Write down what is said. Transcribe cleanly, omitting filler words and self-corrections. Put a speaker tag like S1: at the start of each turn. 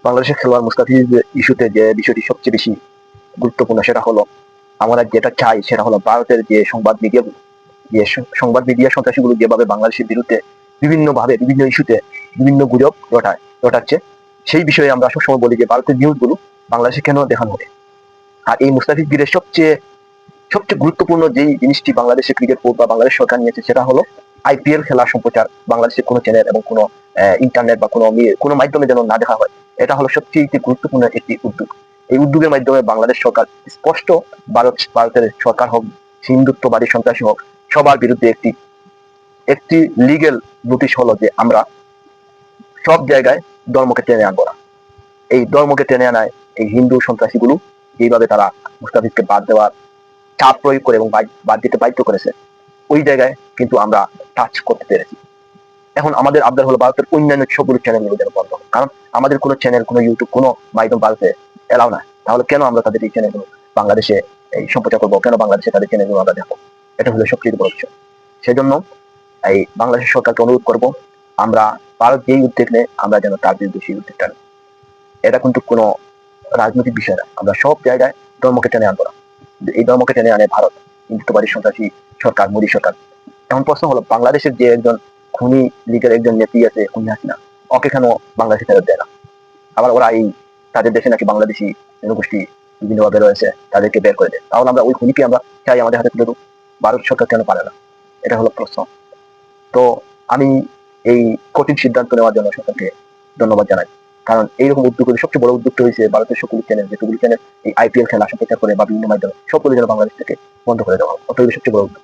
S1: বাংলাদেশের খেলোয়াড় মুস্তাফিজ ইস্যুতে যে বিষয়টি সবচেয়ে বেশি গুরুত্বপূর্ণ সেটা হলো আমরা যেটা চাই সেটা হলো ভারতের যে সংবাদ মিডিয়া সন্ত্রাসীগুলো যেভাবে বাংলাদেশের বিরুদ্ধে বিভিন্নভাবে বিভিন্ন ইস্যুতে বিভিন্ন গুজব রটাচ্ছে সেই বিষয়ে আমরা সবসময় বলি যে ভারতের নিউজগুলো বাংলাদেশে কেন দেখানো হবে। আর এই মুস্তাফিজগিরের সবচেয়ে সবচেয়ে গুরুত্বপূর্ণ যেই জিনিসটি বাংলাদেশের ক্রিকেট বোর্ড বা বাংলাদেশ সরকার নিয়েছে সেটা হলো আইপিএল খেলা সম্প্রচার বাংলাদেশের কোনো চ্যানেল এবং কোনো ইন্টারনেট বা কোনো মাধ্যমে যেন না দেখা হয়। এটা হলো সবচেয়ে গুরুত্বপূর্ণ একটি উদ্যোগ। এই উদ্যোগের মাধ্যমে বাংলাদেশ সরকার স্পষ্ট ভারতের সরকার হোক, হিন্দুত্ববাদী সন্ত্রাসী হোক, সবার বিরুদ্ধে একটি একটি লিগেল নোটিশ হলো যে আমরা সব জায়গায় ধর্মকে টেনে আনবো না। এই ধর্মকে টেনে আনায় এই হিন্দু সন্ত্রাসীগুলো যেভাবে তারা মুস্তাফিজকে বাদ দেওয়ার চাপ প্রয়োগ করে এবং বাদ দিতে বাধ্য করেছে, ওই জায়গায় কিন্তু আমরা টাচ করতে পেরেছি। এখন আমাদের আবদার হলো ভারতের অন্যান্য সবগুলো চ্যানেলগুলো যেন বন্ধ হয়, কারণ আমাদের কোনো চ্যানেল, কোনো ইউটিউব, কোনো মাধ্যম ভারতে এলাও না। তাহলে কেন আমরা তাদের এই চ্যানেলগুলো বাংলাদেশে এই সম্প্রচার করবো, কেন বাংলাদেশে তাদের চ্যানেলগুলো আমরা দেখবো? এটা হলো সবচেয়ে বড় বিষয়। সেজন্য এই বাংলাদেশ সরকারকে অনুরোধ করব, আমরা ভারত যেই উদ্যোগ নেয় আমরা যেন তার বিরুদ্ধে সেই উদ্যোগটা নেই। এটা কিন্তু কোনো রাজনৈতিক বিষয় না। আমরা সব জায়গায় ধর্মকে টেনে আনবো না। এই ধর্মকে টেনে আনে ভারত, হিন্দুত্ববাদী সন্ত্রাসী সরকার, মোদী সরকার। এখন প্রশ্ন হলো, বাংলাদেশের যে একজন খুনি লীগের একজন নেত্রী আছে খুনি হাসিনা, ওকে কেন বাংলাদেশে ফেরত দেয় না? আবার ওরা এই তাদের দেশে নাকি বাংলাদেশি জনগোষ্ঠী বিভিন্নভাবে রয়েছে, তাদেরকে বের করে দেয়। তাহলে আমরা ওই খুনিকে আমরা চাই আমাদের হাতে তুলে দেব, ভারত সরকার কেন পারে না? এটা হলো প্রশ্ন। তো আমি এই কঠিন সিদ্ধান্ত নেওয়ার জন্য সরকারকে ধন্যবাদ জানাই, কারণ এইরকম উদ্যোগ সবচেয়ে বড় উদ্যোগটা হয়েছে ভারতের সকল চ্যানেল, যেগুলো চ্যানেল এই আইপিএল খেলা সম্প্রচার করে বা বিভিন্ন মাধ্যমে সবগুলো যেন বাংলাদেশ থেকে বন্ধ করে দেওয়া হয়। অতএব সবচেয়ে বড় উদ্যোগ।